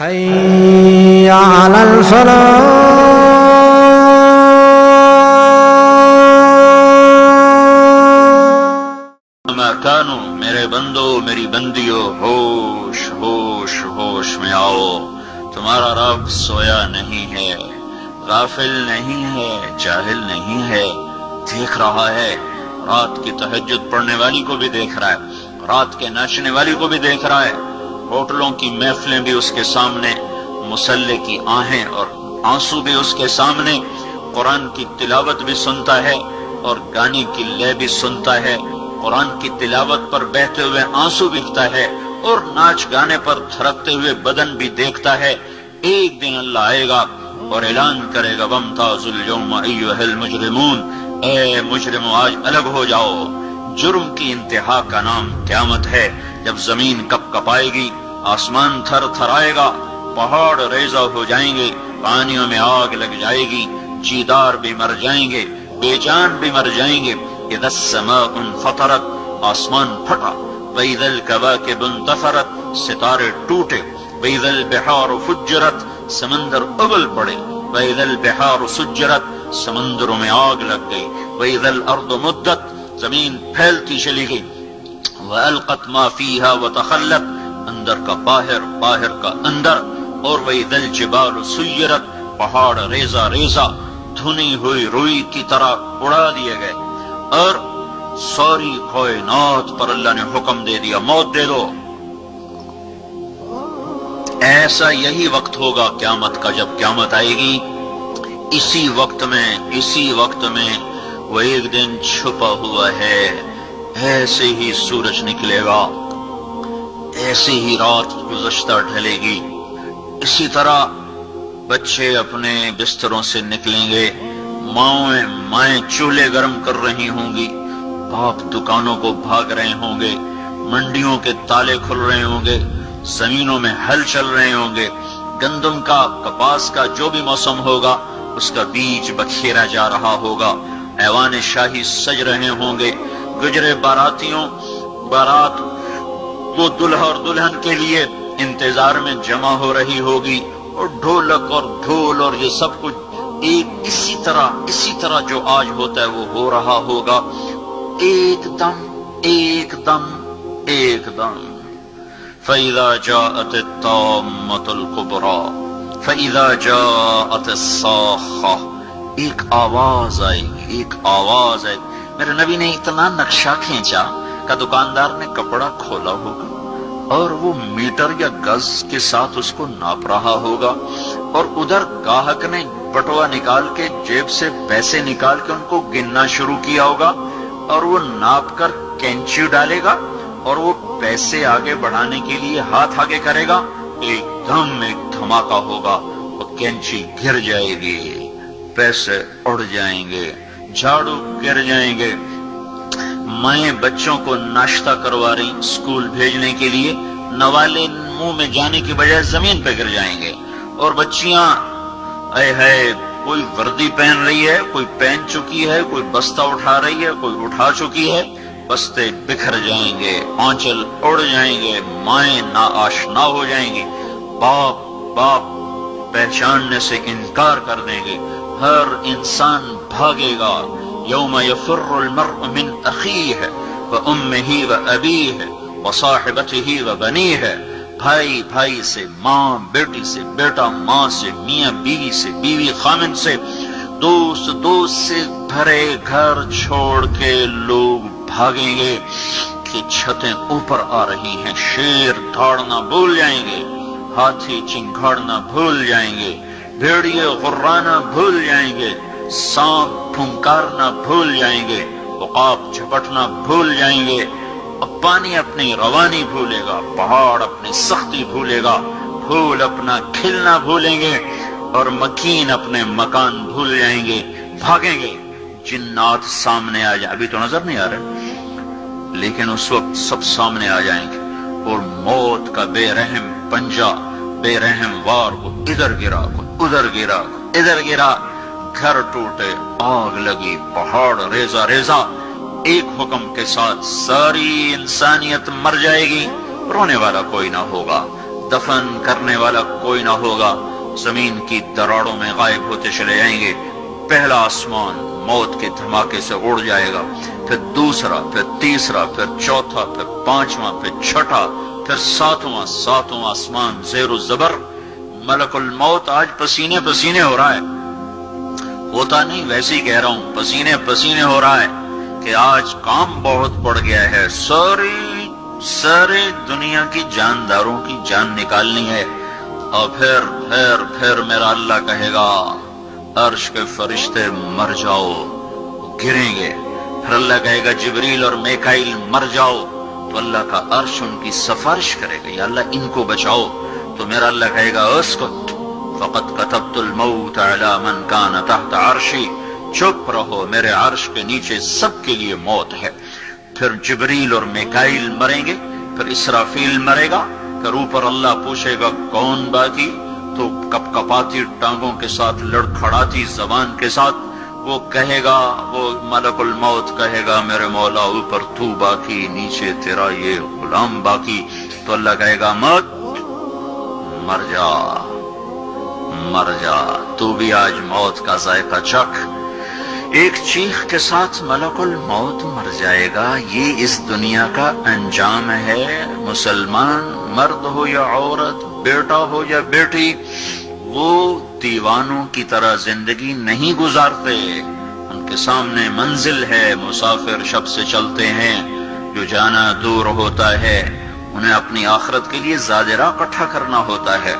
حي على الفلاح. کانو میرے بندو میری بندیو ہوش ہوش ہوش میں آؤ، تمہارا رب سویا نہیں ہے، غافل نہیں ہے، جاہل نہیں ہے، دیکھ رہا ہے، رات کی تہجد پڑھنے والی کو بھی دیکھ رہا ہے، رات کے ناچنے والی کو بھی دیکھ رہا ہے، ہوٹلوں کی محفلیں بھی اس کے سامنے، مسلح کی آہیں اور آنسو بھی اس کے سامنے، قرآن کی تلاوت بھی سنتا ہے اور گانے کی لے بھی سنتا ہے، قرآن کی تلاوت پر بہتے ہوئے آنسو بکتا ہے اور ناچ گانے پر تھرکتے ہوئے بدن بھی دیکھتا ہے۔ ایک دن اللہ آئے گا اور اعلان کرے گا وَامْتَازُوا الْيَوْمَ أَيُّهَا الْمُجْرِمُونَ، اے مجرمو آج الگ ہو جاؤ۔ جرم کی انتہا کا نام قیامت ہے، جب زمین کپ کپائے گی، آسمان تھر تھرائے گا، پہاڑ ریزہ ہو جائیں گے، پانیوں میں آگ لگ جائے گی، جیدار بھی مر جائیں گے، بے جان بھی مر جائیں گے۔ اذا السماء انفطرت، آسمان پھٹا، واذا الكواكب انتثرت، ستارے ٹوٹے، واذا البحار فجرت، سمندر ابل پڑے، واذا البحار سجرت، سمندروں میں آگ لگ گئی، واذا الارض مدت، زمین پھیلتی چلی گئی، والقت ما فيها وتخلت، اندر کا باہر، باہر کا اندر، اور واذا الجبال سيرت، پہاڑ ریزہ ریزہ دھنی ہوئی روئی کی طرح اڑا دیے گئے، اور ساری کائنات پر اللہ نے حکم دے دیا موت دے دو۔ ایسا یہی وقت ہوگا قیامت کا، جب قیامت آئے گی، اسی وقت میں وہ ایک دن چھپا ہوا ہے، ایسے ہی سورج نکلے گا، ایسے ہی رات گزشتہ ڈھلے گی، اسی طرح بچے اپنے بستروں سے نکلیں گے، مائیں چولہے گرم کر رہی ہوں گی، باپ دکانوں کو بھاگ رہے ہوں گے، منڈیوں کے تالے کھل رہے ہوں گے، زمینوں میں ہل چل رہے ہوں گے، گندم کا، کپاس کا جو بھی موسم ہوگا اس کا بیج بکھیرا جا رہا ہوگا، ایوان شاہی سج رہے ہوں گے، گجرے باراتیوں، بارات وہ دلہا اور دلہن کے لیے انتظار میں جمع ہو رہی ہوگی، اور ڈھولک اور ڈھول اور یہ سب کچھ ایک اسی طرح جو آج ہوتا ہے وہ ہو رہا ہوگا، ایک دم فَإِذَا جَاءَتِ الطَّامَّةُ الْكُبْرَى فَإِذَا جَاءَتِ الصَّاخَّةُ، ایک آواز آئے گی، میرے نبی نے اتنا نقشہ کھینچا کہ دکاندار نے کپڑا کھولا ہوگا اور وہ میٹر یا گز کے ساتھ اس کو ناپ رہا ہوگا، اور ادھر گاہک نے بٹوا نکال کے جیب سے پیسے نکال کے ان کو گننا شروع کیا ہوگا، اور وہ ناپ کر کینچی ڈالے گا اور وہ پیسے آگے بڑھانے کے لیے ہاتھ آگے کرے گا، ایک دھماکہ ہوگا، وہ کینچی گر جائے گی، پیسے اڑ جائیں گے، جھاڑو گر جائیں گے، مائیں بچوں کو ناشتہ کروا رہی اسکول بھیجنے کے لیے، نوالے منہ میں جانے کی بجائے زمین پہ گر جائیں گے، اور بچیاں کوئی وردی پہن رہی ہے، کوئی پہن چکی ہے، کوئی بستہ اٹھا رہی ہے، کوئی اٹھا چکی ہے، بستے بکھر جائیں گے، آنچل اڑ جائیں گے، مائیں ناآشنا ہو جائیں گی، باپ پہچاننے سے انکار کر دیں گے، ہر انسان بھاگے گا، یوم یفر المرء من اخیہ وامہ وابیہ وصاحبتہ وبنیہ، بھائی سے، ماں بیٹی سے، بیٹا ماں سے، میاں بیوی سے، بیوی خامن سے، دوست سے بھرے گھر چھوڑ کے لوگ بھاگیں گے کہ چھتیں اوپر آ رہی ہیں، شیر دھاڑنا بھول جائیں گے، ہاتھی چنگھاڑنا بھول جائیں گے، بھیڑیے غرانا بھول جائیں گے، سانپ پھنکارنا بھول جائیں گے، عقاب جھپٹنا بھول جائیں گے، پانی اپنی روانی بھولے گا، پہاڑ اپنی سختی بھولے گا، پھول اپنا کھلنا بھولیں گے، اور مکین اپنے مکان بھول جائیں گے، بھاگیں گے، جنات سامنے آ جائیں، ابھی تو نظر نہیں آ رہے لیکن اس وقت سب سامنے آ جائیں گے، اور موت کا بے رحم پنجہ، بے رحم وار کو ادھر گرا، کو ادھر گرا، کو ادھر گرا، گھر ٹوٹے، آگ لگی، پہاڑ ریزہ ریزہ، ایک حکم کے ساتھ ساری انسانیت مر جائے گی، رونے والا کوئی نہ ہوگا، دفن کرنے والا کوئی نہ ہوگا، زمین کی دراڑوں میں غائب ہوتے چلے جائیں گے۔ پہلا آسمان موت کے دھماکے سے اڑ جائے گا، پھر دوسرا، پھر تیسرا، پھر چوتھا، پھر پانچواں، پھر چھٹا، پھر ساتواں آسمان زیر و زبر۔ ملک الموت آج پسینے پسینے ہو رہا ہے، ہوتا نہیں ویسے ہی کہہ رہا ہوں، پسینے پسینے ہو رہا ہے کہ آج کام بہت بڑھ گیا ہے، سارے دنیا کی جانداروں کی جان نکالنی ہے۔ اور پھر میرا اللہ کہے گا عرش کے فرشتے مر جاؤ، گریں گے۔ پھر اللہ کہے گا جبریل اور میکائیل مر جاؤ، تو اللہ کا عرش ان کی سفارش کرے گا، یا اللہ ان کو بچاؤ۔ تو میرا اللہ کہے گا اسکت فقد کتبت الموت علی من کان تحت عرشی، چپ رہو، میرے عرش کے نیچے سب کے لیے موت ہے۔ پھر جبریل اور میکائیل مریں گے، پھر اسرافیل مرے گا، پھر اوپر اللہ پوچھے گا کون باقی؟ تو کپ کپاتی ٹانگوں کے ساتھ، لڑکھڑاتی زبان کے ساتھ وہ کہے گا، وہ ملک الموت کہے گا میرے مولا اوپر تو باقی، نیچے تیرا یہ غلام باقی۔ تو اللہ کہے گا مت، مر جا، تو بھی آج موت کا ذائقہ چکھ۔ ایک چیخ کے ساتھ ملک الموت مر جائے گا۔ یہ اس دنیا کا انجام ہے۔ مسلمان مرد ہو یا عورت، بیٹا ہو یا بیٹی، وہ دیوانوں کی طرح زندگی نہیں گزارتے۔ ان کے سامنے منزل ہے، مسافر شب سے چلتے ہیں، جو جانا دور ہوتا ہے، انہیں اپنی آخرت کے لیے زادرہ اکٹھا کرنا ہوتا ہے۔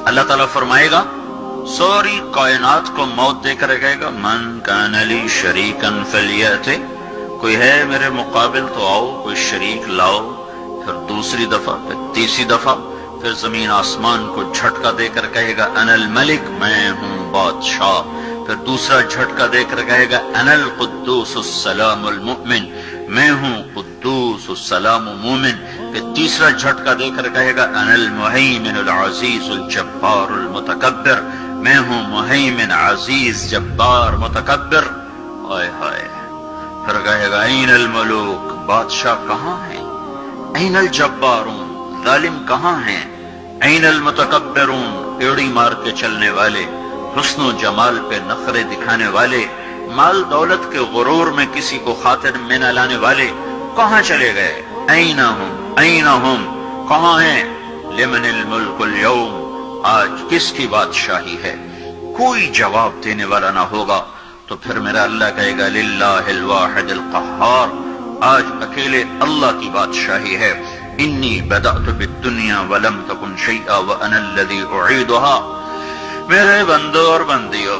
اللہ تعالیٰ فرمائے گا ساری کائنات کو موت دے کر کہے گا من کان لی شریکن فلیأت، کوئی ہے میرے مقابل تو آؤ، کوئی شریک لاؤ۔ پھر دوسری دفعہ، پھر تیسری دفعہ، پھر زمین آسمان کو جھٹکا دے کر کہے گا انا الملک، میں ہوں بادشاہ۔ پھر دوسرا جھٹکا دے کر کہے گا انا القدوس السلام المؤمن، میں ہوں قدوس السلام مومن۔ پھر تیسرا جھٹکا دے کر کہے گا انا المہیمن العزیز الجبار المتکبر، میں ہوں مہیمن عزیز جبار متکبر۔ آئے ہائے، پھر کہے گا این الملوک، بادشاہ کہاں ہیں؟ این الجبارون، ظالم کہاں ہیں؟ این المتکبرون، ایڑی مار کے چلنے والے، حسن و جمال پہ نخرے دکھانے والے، مال دولت کے غرور میں کسی کو خاطر میں نہ لانے والے، کہاں چلے گئے؟ این ہم، کہاں ہیں؟ لمن الملک اليوم، آج کس کی بادشاہی ہے؟ کوئی جواب دینے والا نہ ہوگا۔ تو پھر میرا اللہ کہے گا للہ الواحد القہار، آج اکیلے اللہ کی بادشاہی ہے۔ انی بدأت بالدنیا ولم تکن شیئا وانا الذی اعیدها، میرے بندو اور بندیو،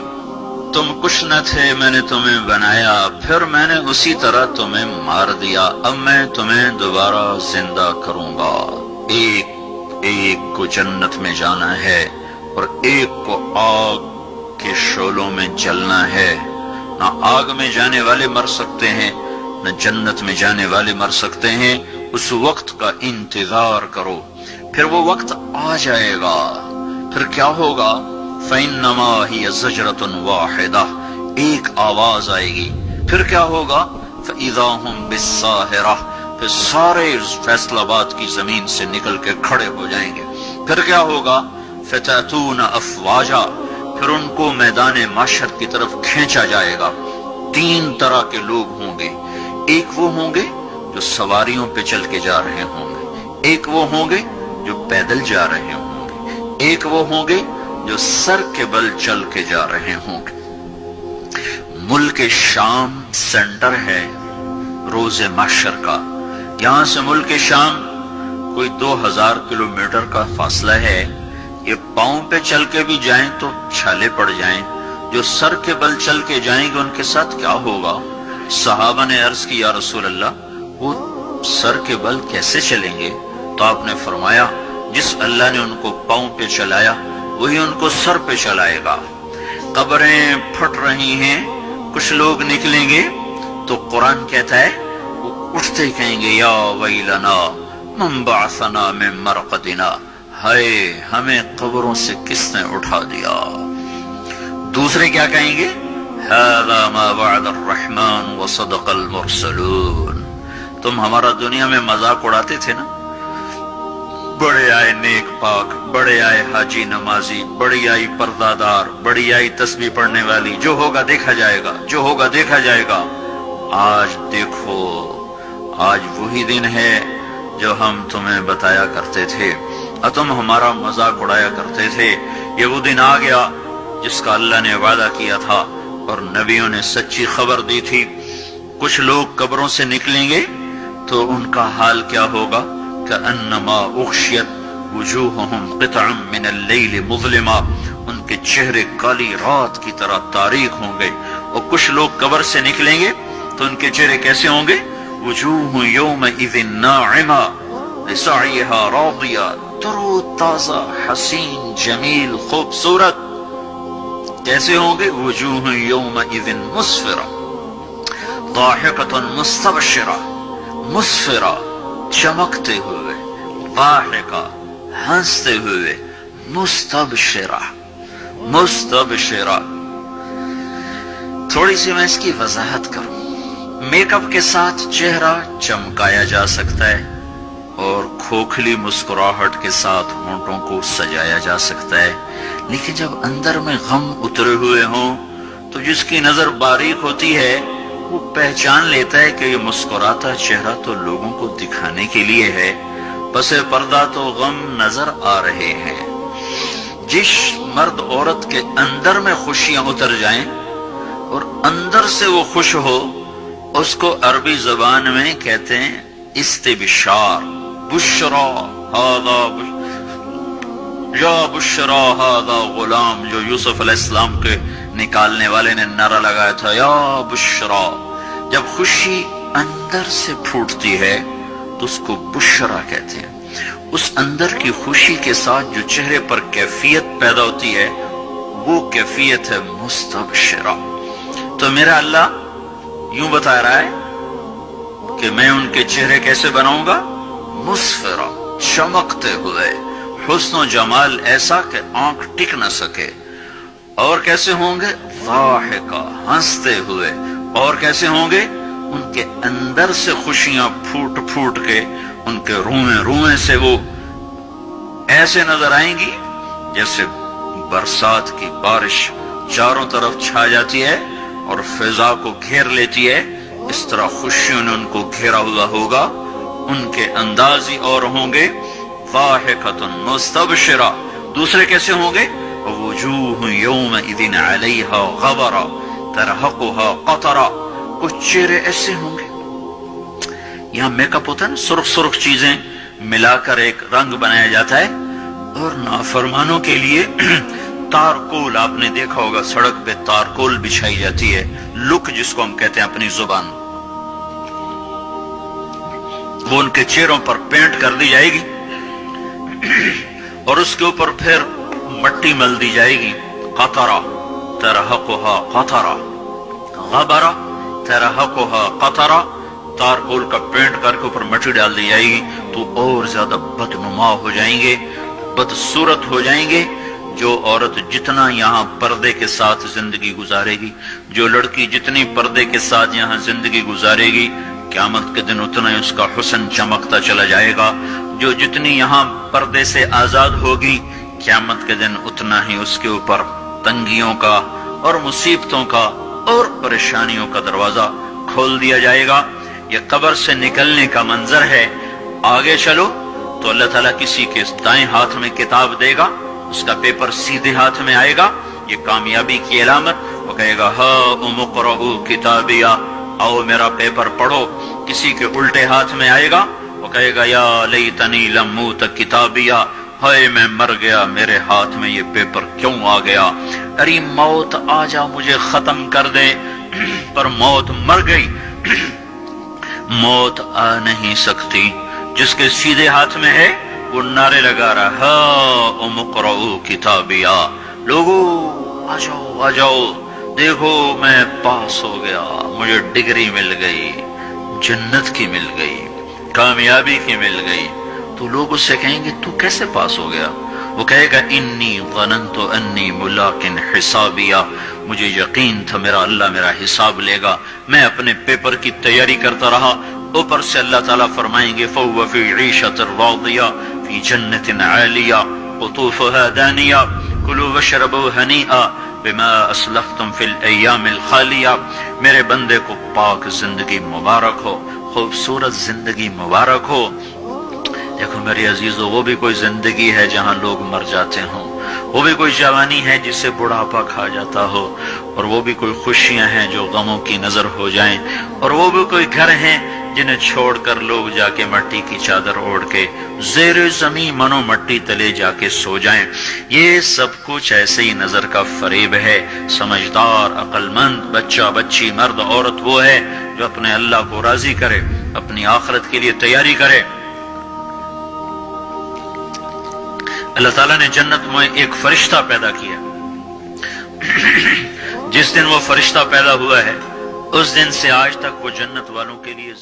تم کچھ نہ تھے، میں نے تمہیں بنایا، پھر میں نے اسی طرح تمہیں مار دیا، اب میں تمہیں دوبارہ زندہ کروں گا۔ ایک کو جنت میں جانا ہے اور ایک کو آگ کے شعلوں میں جلنا ہے۔ نہ آگ میں جانے والے مر سکتے ہیں، نہ جنت میں جانے والے مر سکتے ہیں۔ اس وقت کا انتظار کرو، پھر وہ وقت آ جائے گا۔ پھر کیا ہوگا؟ فَإِنَّمَا هِيَ زَجْرَةٌ وَاحِدَةٌ، ایک آواز آئے گی۔ پھر کیا ہوگا؟ فَإِذَا هُمْ بِالسَّاهِرَةِ، پھر سارے فیصل آباد کی زمین سے نکل کے کھڑے ہو جائیں گے۔ پھر کیا ہوگا؟ فَتَأْتُونَ أَفْوَاجًا، پھر ان کو میدان معشر کی طرف کھینچا جائے گا۔ تین طرح کے لوگ ہوں گے، ایک وہ ہوں گے جو سواریوں پہ چل کے جا رہے ہوں گے، ایک وہ ہوں گے جو پیدل جا رہے ہوں گے، ایک وہ ہوں گے جو سر کے بل چل کے جا رہے ہوں گے۔ ملک شام سینٹر ہے روز محشر کا۔ یہاں سے ملک شام کوئی 2000 کلومیٹر کا فاصلہ ہے۔ یہ پاؤں پہ چل کے بھی جائیں تو چھالے پڑ جائیں، جو سر کے بل چل کے جائیں گے ان کے ساتھ کیا ہوگا؟ صحابہ نے عرض کی یا رسول اللہ وہ سر کے بل کیسے چلیں گے؟ تو آپ نے فرمایا جس اللہ نے ان کو پاؤں پہ چلایا وہی ان کو سر پہ چلائے گا۔ قبریں پھٹ رہی ہیں، کچھ لوگ نکلیں گے تو قرآن کہتا ہے وہ اٹھتے کہیں گے یا ویلنا من بعثنا من مرقدنا، ہائے ہمیں قبروں سے کس نے اٹھا دیا۔ دوسرے کیا کہیں گے؟ هذا ما وعد الرحمن وصدق المرسلون، تم ہمارا دنیا میں مذاق اڑاتے تھے نا، بڑے آئے نیک پاک، بڑے آئے حاجی نمازی، بڑی آئی پردہ دار، بڑی آئی تسبیح پڑھنے والی، جو ہوگا دیکھا جائے گا، جو ہوگا دیکھا جائے گا۔ آج دیکھو، آج وہی دن ہے جو ہم تمہیں بتایا کرتے تھے اور تم ہمارا مذاق اڑایا کرتے تھے۔ یہ وہ دن آ گیا جس کا اللہ نے وعدہ کیا تھا اور نبیوں نے سچی خبر دی تھی۔ کچھ لوگ قبروں سے نکلیں گے تو ان کا حال کیا ہوگا؟ کأنما اغشیت وجوہہم قطعا من اللیل مظلما، ان کے چہرے کالی رات کی طرح تاریک ہوں گے۔ اور کچھ لوگ قبر سے نکلیں گے تو ان کے چہرے کیسے ہوں گے؟ وجوہ یومئذ ناعمہ لسعیہا راضیہ، ترو تازہ، حسین، جمیل، خوبصورت۔ کیسے ہوں گے؟ وجوہ یومئذ مسفرہ ضاحکۃ مستبشرہ، مسفرہ چمکتے ہوئے، ضاحکہ ہنستے ہوئے، مستبشرہ مستبشرہ۔ تھوڑی سی میں اس کی وضاحت کروں۔ میک اپ کے ساتھ چہرہ چمکایا جا سکتا ہے اور کھوکھلی مسکراہٹ کے ساتھ ہونٹوں کو سجایا جا سکتا ہے، لیکن جب اندر میں غم اترے ہوئے ہوں تو جس کی نظر باریک ہوتی ہے وہ پہچان لیتا ہے کہ یہ مسکراتا چہرہ تو لوگوں کو دکھانے کے لیے ہے، پس پردہ تو غم نظر آ رہے ہیں۔ جس مرد عورت کے اندر میں خوشیاں اتر جائیں اور اندر سے وہ خوش ہو، اس کو عربی زبان میں کہتے ہیں استبشار۔ بشرا ہذا یا بشرا ہذا غلام، جو یوسف علیہ السلام کے نکالنے والے نے نعرہ لگایا تھا، یا بشرا۔ جب خوشی اندر سے پھوٹتی ہے تو اس کو بشرا کہتے ہیں۔ اس اندر کی خوشی کے ساتھ جو چہرے پر کیفیت پیدا ہوتی ہے وہ کیفیت ہے مستبشرہ۔ تو میرا اللہ یوں بتا رہا ہے کہ میں ان کے چہرے کیسے بناؤں گا؟ مسفرہ، چمکتے ہوئے، حسن و جمال ایسا کہ آنکھ ٹک نہ سکے۔ اور کیسے ہوں گے؟ ضاحکہ، ہنستے ہوئے۔ اور کیسے ہوں گے؟ ان کے اندر سے خوشیاں پھوٹ پھوٹ کے ان کے روئیں روئیں سے وہ ایسے نظر آئیں گی جیسے برسات کی بارش چاروں طرف چھا جاتی ہے اور فضا کو گھیر لیتی ہے، اس طرح خوشیوں نے ان کو گھیرا ہوا ہوگا۔ ان کے انداز ہی اور ہوں گے، ضاحکۃ مستبشرہ۔ دوسرے کیسے ہوں گے؟ وجوہ یومئذ علیہا غبرہ ترہقہا قطرہ۔ کچھ چہرے ایسے ہوں گے، یہاں میک اپ ہوتا ہے نا، سرخ سرخ چیزیں ملا کر ایک رنگ بنایا جاتا ہے، اور نافرمانوں کے لیے تارکول، آپ نے دیکھا ہوگا سڑک پہ تارکول بچھائی جاتی ہے، لک جس کو ہم کہتے ہیں اپنی زبان، وہ ان کے چہروں پر پینٹ کر دی جائے گی اور اس کے اوپر پھر مٹی مل دی جائے گی۔ قطرہ ترہقہا قطرہ، غبرہ ترہقہا قطرہ، تارکول کا پینٹ کر کے اوپر مٹی ڈال دی جائے گی تو اور زیادہ بدنما ہو جائیں گے، بدصورت ہو جائیں گے۔ جو عورت جتنا یہاں پردے کے ساتھ زندگی گزارے گی، جو لڑکی جتنی پردے کے ساتھ یہاں زندگی گزارے گی، قیامت کے دن اتنا ہی اس کا حسن چمکتا چلا جائے گا۔ جو جتنی یہاں پردے سے آزاد ہوگی، قیامت کے دن اتنا ہی اس کے اوپر تنگیوں کا اور مصیبتوں کا اور پریشانیوں کا دروازہ کھول دیا جائے گا۔ یہ قبر سے نکلنے کا منظر ہے۔ آگے چلو تو اللہ تعالیٰ کسی کے دائیں ہاتھ میں کتاب دے گا، اس کا پیپر سیدھے ہاتھ میں آئے گا، یہ کامیابی کی علامت۔ وہ کہے گا ہاؤم اقرؤوا کتابیہ، آؤ میرا پیپر پڑھو۔ کسی کے الٹے ہاتھ میں آئے گا، وہ کہے گا یا لیتنی لم اوت کتابیہ، ہائے میں مر گیا، میرے ہاتھ میں یہ پیپر کیوں آ گیا۔ ارے موت آ جا مجھے ختم کر دے، پر موت مر گئی۔ موت آ نہیں سکتی۔ جس کے سیدھے ہاتھ میں ہے وہ نعرے لگا رہا ہاؤم اقرؤوا کتابیہ، لوگو آ جاؤ آ جاؤ، دیکھو میں پاس ہو گیا، مجھے ڈگری مل گئی، جنت کی مل گئی، کامیابی کی مل گئی۔ تو لوگ اس سے کہیں گے تو کیسے پاس ہو گیا؟ وہ کہے گا انی ظننت انی ملاق حسابیہ، مجھے یقین تھا میرا اللہ میرا حساب لے گا، میں اپنے پیپر کی تیاری کرتا رہا۔ اوپر سے اللہ تعالیٰ فرمائیں گے فَهُوَ فِي عِيشَةٍ رَاضِيَةٍ، فی جنت عالیہ قطوفها دانیہ کلوا واشربوا ہنیئا بما اسلفتم فی الایام الخالیہ۔ میرے بندے کو پاک زندگی مبارک ہو، خوبصورت زندگی مبارک ہو۔ دیکھو میرے عزیزو، وہ بھی کوئی زندگی ہے جہاں لوگ مر جاتے ہوں، وہ بھی کوئی جوانی ہے جس سے بڑھاپا کھا جاتا ہو، اور وہ بھی کوئی خوشیاں ہیں جو غموں کی نظر ہو جائیں، اور وہ بھی کوئی گھر ہیں جنہیں چھوڑ کر لوگ جا کے مٹی کی چادر اوڑھ کے زیر زمین منو مٹی تلے جا کے سو جائیں۔ یہ سب کچھ ایسے ہی نظر کا فریب ہے۔ سمجھدار، عقل مند بچہ، بچی، مرد، عورت وہ ہے جو اپنے اللہ کو راضی کرے، اپنی آخرت کے لیے تیاری کرے۔ اللہ تعالیٰ نے جنت میں ایک فرشتہ پیدا کیا۔ جس دن وہ فرشتہ پیدا ہوا ہے اس دن سے آج تک وہ جنت والوں کے لیے